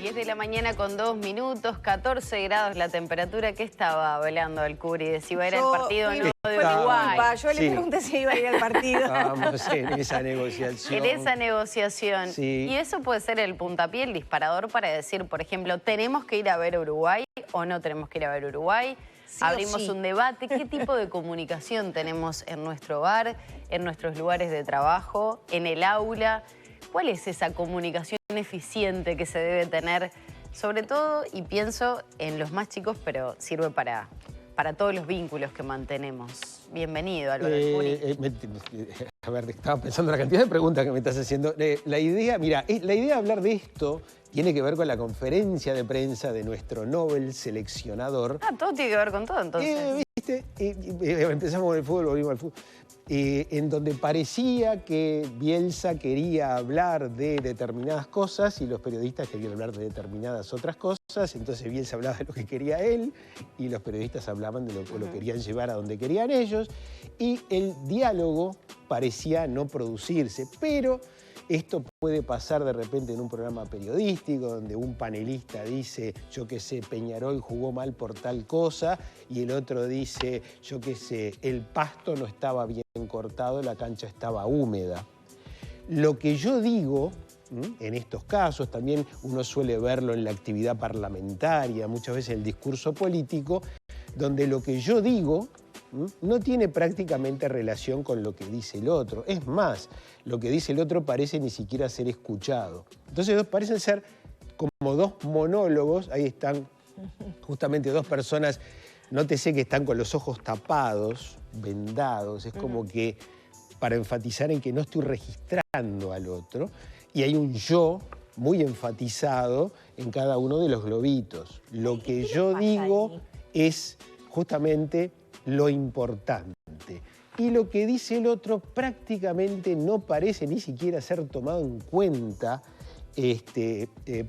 10 de la mañana con 2 minutos, 14 grados la temperatura. ¿Qué estaba hablando el Curi? De si iba a ir al partido o no de Uruguay. Yo le pregunté si iba a ir al partido. Vamos en esa negociación. En esa negociación. Sí. Y eso puede ser el puntapié, el disparador para decir, por ejemplo, ¿tenemos que ir a ver Uruguay o no tenemos que ir a ver Uruguay? Sí, abrimos un debate. ¿Qué tipo de comunicación tenemos en nuestro hogar, en nuestros lugares de trabajo, en el aula? ¿Cuál es esa comunicación eficiente que se debe tener? Sobre todo, y pienso en los más chicos, pero sirve para todos los vínculos que mantenemos. Bienvenido, Álvaro Curi. A ver, estaba pensando en la cantidad de preguntas que me estás haciendo. La idea de hablar de esto tiene que ver con la conferencia de prensa de nuestro Nobel seleccionador. Ah, todo tiene que ver con todo, entonces. ¿Viste? Empezamos con el fútbol, volvimos al fútbol. En donde parecía que Bielsa quería hablar de determinadas cosas y los periodistas querían hablar de determinadas otras cosas. Entonces Bielsa hablaba de lo que quería él y los periodistas hablaban de lo que lo querían llevar a donde querían ellos. Y el diálogo parecía no producirse, pero esto puede pasar de repente en un programa periodístico donde un panelista dice, yo qué sé, Peñarol jugó mal por tal cosa, y el otro dice, yo qué sé, el pasto no estaba bien cortado, la cancha estaba húmeda. Lo que yo digo, en estos casos, también uno suele verlo en la actividad parlamentaria, muchas veces en el discurso político, donde lo que yo digo no tiene prácticamente relación con lo que dice el otro. Es más, lo que dice el otro parece ni siquiera ser escuchado. Entonces parecen ser como dos monólogos, ahí están justamente dos personas, nótese que están con los ojos tapados, vendados, es como que para enfatizar en que no estoy registrando al otro, y hay un yo muy enfatizado en cada uno de los globitos. Lo que yo digo es justamente lo importante. Y lo que dice el otro prácticamente no parece ni siquiera ser tomado en cuenta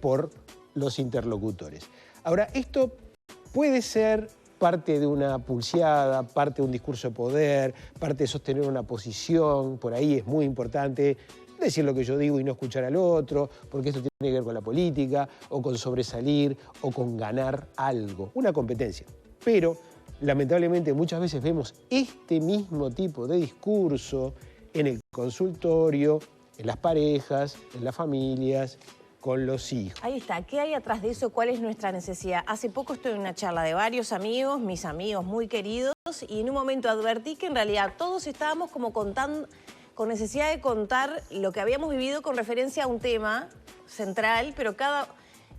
por los interlocutores. Ahora, esto puede ser parte de una pulseada, parte de un discurso de poder, parte de sostener una posición. Por ahí es muy importante decir lo que yo digo y no escuchar al otro, porque esto tiene que ver con la política, o con sobresalir, o con ganar algo, una competencia. Pero lamentablemente muchas veces vemos este mismo tipo de discurso en el consultorio, en las parejas, en las familias, con los hijos. Ahí está. ¿Qué hay atrás de eso? ¿Cuál es nuestra necesidad? Hace poco estuve en una charla de varios amigos, mis amigos muy queridos, y en un momento advertí que en realidad todos estábamos como contando, con necesidad de contar lo que habíamos vivido con referencia a un tema central, pero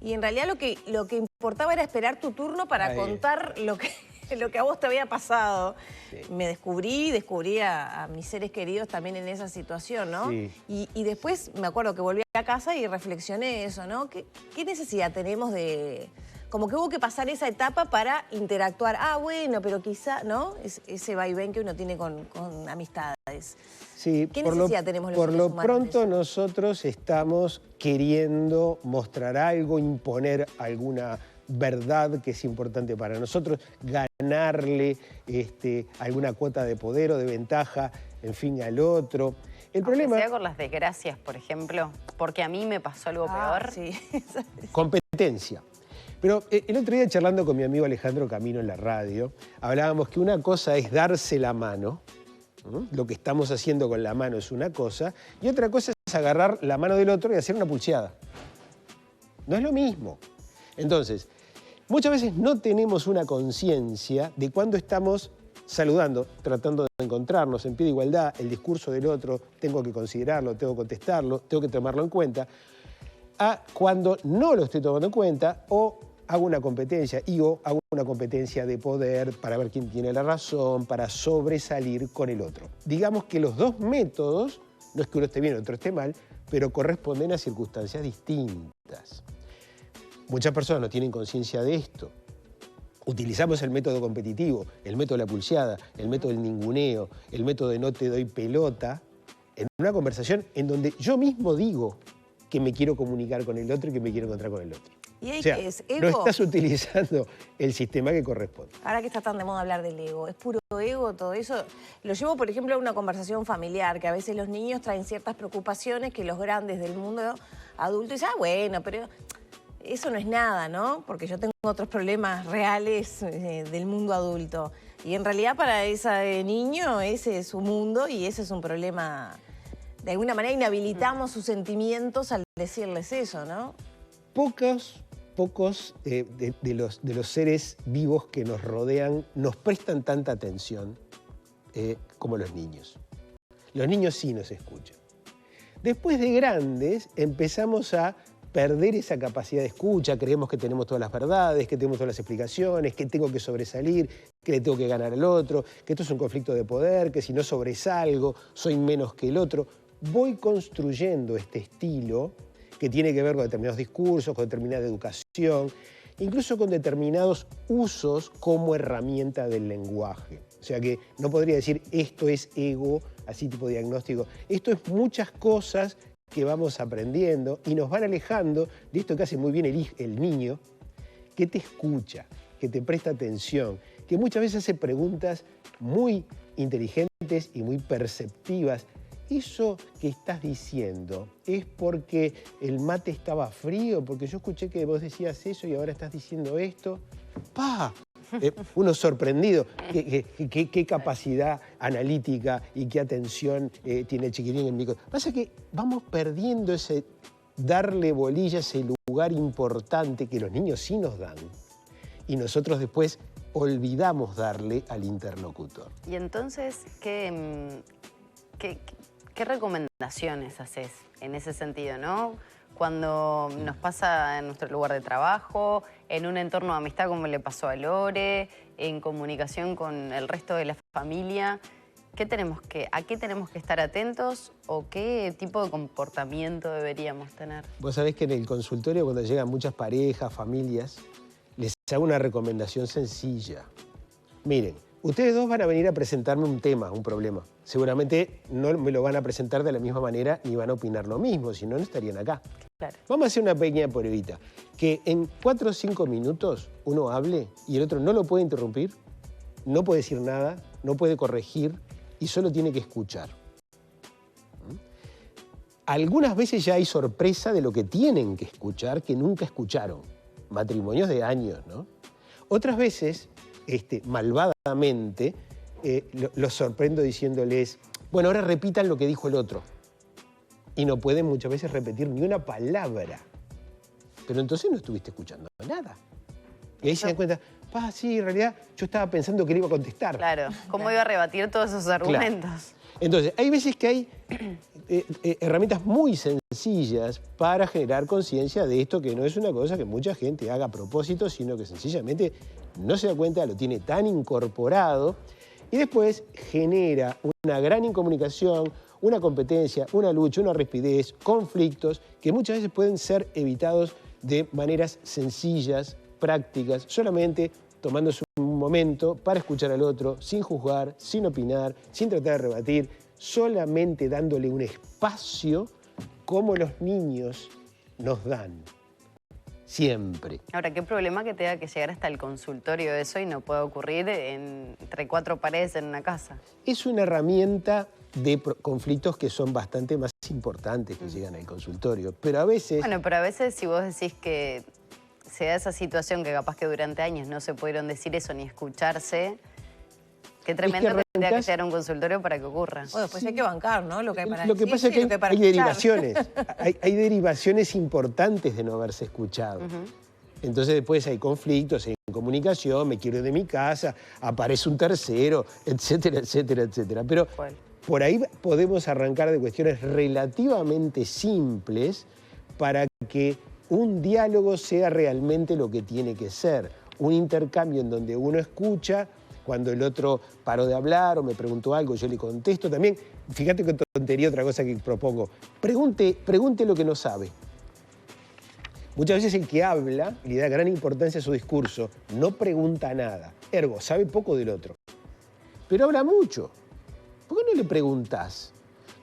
y en realidad lo que importaba era esperar tu turno para contar lo que a vos te había pasado. Sí. Me descubrí a mis seres queridos también en esa situación, ¿no? Sí. Y después me acuerdo que volví a casa y reflexioné eso, ¿no? ¿Qué necesidad tenemos de...? Como que hubo que pasar esa etapa para interactuar. Ah, bueno, pero quizá, ¿no? Ese vaivén que uno tiene con amistades. Sí, ¿Qué necesidad tenemos los por seres lo humanos pronto nosotros estamos queriendo mostrar algo, imponer alguna verdad que es importante para nosotros, ganarle alguna cuota de poder o de ventaja, en fin, al otro. El problema sea con las desgracias, por ejemplo, porque a mí me pasó algo peor. Sí. Competencia. Pero el otro día, charlando con mi amigo Alejandro Camino en la radio, hablábamos que una cosa es darse la mano, lo que estamos haciendo con la mano es una cosa, y otra cosa es agarrar la mano del otro y hacer una pulseada. No es lo mismo. Entonces, muchas veces no tenemos una conciencia de cuando estamos saludando, tratando de encontrarnos en pie de igualdad, el discurso del otro, tengo que considerarlo, tengo que contestarlo, tengo que tomarlo en cuenta, a cuando no lo estoy tomando en cuenta o hago una competencia hago una competencia de poder para ver quién tiene la razón, para sobresalir con el otro. Digamos que los dos métodos, no es que uno esté bien o otro esté mal, pero corresponden a circunstancias distintas. Muchas personas no tienen conciencia de esto. Utilizamos el método competitivo, el método de la pulseada, el método del ninguneo, el método de no te doy pelota, en una conversación en donde yo mismo digo que me quiero comunicar con el otro y que me quiero encontrar con el otro. ¿Y ahí o sea, qué es? ¿Ego? No estás utilizando el sistema que corresponde. Ahora que está tan de moda hablar del ego, ¿es puro ego todo eso? Lo llevo, por ejemplo, a una conversación familiar, que a veces los niños traen ciertas preocupaciones que los grandes del mundo adulto dicen, ah, bueno, pero eso no es nada, ¿no? Porque yo tengo otros problemas reales del mundo adulto. Y en realidad para ese niño ese es su mundo y ese es un problema. De alguna manera inhabilitamos sus sentimientos al decirles eso, ¿no? Pocos de los seres vivos que nos rodean nos prestan tanta atención como los niños. Los niños sí nos escuchan. Después de grandes empezamos a perder esa capacidad de escucha, creemos que tenemos todas las verdades, que tenemos todas las explicaciones, que tengo que sobresalir, que le tengo que ganar al otro, que esto es un conflicto de poder, que si no sobresalgo soy menos que el otro. Voy construyendo este estilo que tiene que ver con determinados discursos, con determinada educación, incluso con determinados usos como herramienta del lenguaje. O sea que no podría decir esto es ego, así tipo diagnóstico. Esto es muchas cosas que vamos aprendiendo y nos van alejando de esto que hace muy bien el niño, que te escucha, que te presta atención, que muchas veces hace preguntas muy inteligentes y muy perceptivas. Eso que estás diciendo es porque el mate estaba frío, porque yo escuché que vos decías eso y ahora estás diciendo esto. ¡Pah! Uno sorprendido. ¿Qué capacidad analítica y qué atención tiene el chiquitín en el micro? Pasa que vamos perdiendo ese darle bolilla, ese lugar importante que los niños sí nos dan y nosotros después olvidamos darle al interlocutor. Y entonces, ¿qué recomendaciones haces en ese sentido, no? Cuando nos pasa en nuestro lugar de trabajo, en un entorno de amistad como le pasó a Lore, en comunicación con el resto de la familia, ¿a qué tenemos que estar atentos o qué tipo de comportamiento deberíamos tener? Vos sabés que en el consultorio, cuando llegan muchas parejas, familias, les hago una recomendación sencilla. Miren, ustedes dos van a venir a presentarme un tema, un problema. Seguramente no me lo van a presentar de la misma manera ni van a opinar lo mismo, si no, no estarían acá. Claro. Vamos a hacer una pequeña pruebita. Que en 4 o 5 minutos uno hable y el otro no lo puede interrumpir, no puede decir nada, no puede corregir y solo tiene que escuchar. Algunas veces ya hay sorpresa de lo que tienen que escuchar que nunca escucharon. Matrimonios de años, ¿no? Otras veces, malvadamente, los sorprendo diciéndoles, bueno, ahora repitan lo que dijo el otro. Y no pueden muchas veces repetir ni una palabra. Pero entonces no estuviste escuchando nada. Y ahí se dan cuenta, sí, en realidad yo estaba pensando que le iba a contestar. Claro, ¿cómo iba a rebatir todos esos argumentos? Claro. Entonces, hay veces que hay herramientas muy sencillas para generar conciencia de esto, que no es una cosa que mucha gente haga a propósito, sino que sencillamente no se da cuenta, lo tiene tan incorporado y después genera una gran incomunicación, una competencia, una lucha, una rispidez, conflictos que muchas veces pueden ser evitados de maneras sencillas, prácticas, solamente tomándose un momento para escuchar al otro, sin juzgar, sin opinar, sin tratar de rebatir, solamente dándole un espacio como los niños nos dan. Siempre. Ahora, qué problema que tenga que llegar hasta el consultorio de eso y no pueda ocurrir entre 4 paredes en una casa. Es una herramienta de conflictos que son bastante más importantes que llegan al consultorio, pero a veces... Bueno, pero a veces si vos decís que se da esa situación que capaz que durante años no se pudieron decir eso ni escucharse, qué tremendo que tendría que llegar a un consultorio para que ocurra. Bueno, pues hay que bancar, ¿no? Lo que hay para Lo que pasa es que hay derivaciones, hay derivaciones importantes de no haberse escuchado. Entonces después hay conflictos, hay comunicación, me quiero ir de mi casa, aparece un tercero, etcétera, etcétera, etcétera. Pero por ahí podemos arrancar de cuestiones relativamente simples para que un diálogo sea realmente lo que tiene que ser. Un intercambio en donde uno escucha, cuando el otro paró de hablar o me preguntó algo, yo le contesto también. Fíjate qué tontería, otra cosa que propongo. Pregunte lo que no sabe. Muchas veces el que habla, le da gran importancia a su discurso, no pregunta nada. Ergo, sabe poco del otro. Pero habla mucho. ¿Por qué no le preguntás?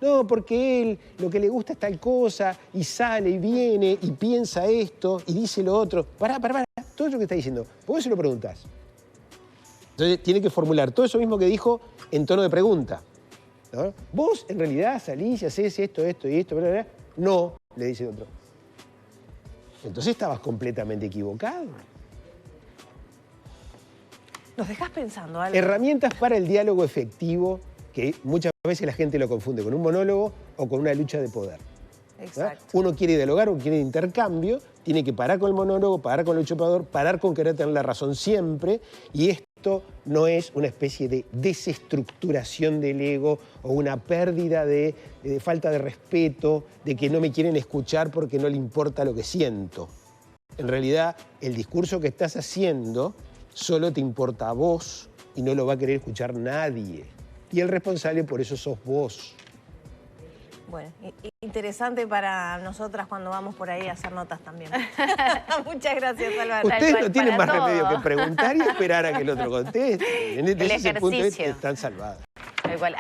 No, porque él lo que le gusta es tal cosa, y sale y viene, y piensa esto, y dice lo otro. Pará. Todo eso que está diciendo, ¿por qué se lo preguntás? Entonces tiene que formular todo eso mismo que dijo en tono de pregunta, ¿no? Vos en realidad salís y hacés esto y esto, bla, bla, bla. No, le dice el otro. entonces estabas completamente equivocado. Nos dejás pensando, Álvaro. Herramientas para el diálogo efectivo, que muchas veces la gente lo confunde con un monólogo o con una lucha de poder. Exacto. Uno quiere dialogar, uno quiere intercambio, tiene que parar con el monólogo, parar con el lucha de poder, parar con querer tener la razón siempre, y esto no es una especie de desestructuración del ego o una pérdida de falta de respeto, de que no me quieren escuchar porque no le importa lo que siento. En realidad, el discurso que estás haciendo solo te importa a vos y no lo va a querer escuchar nadie. Y el responsable por eso sos vos. Bueno, interesante para nosotras cuando vamos por ahí a hacer notas también. Muchas gracias, Álvaro. Ustedes no tienen más todo. remedio que preguntar y esperar a que el otro conteste. En ese punto ejercicio. están salvados. Tal cual.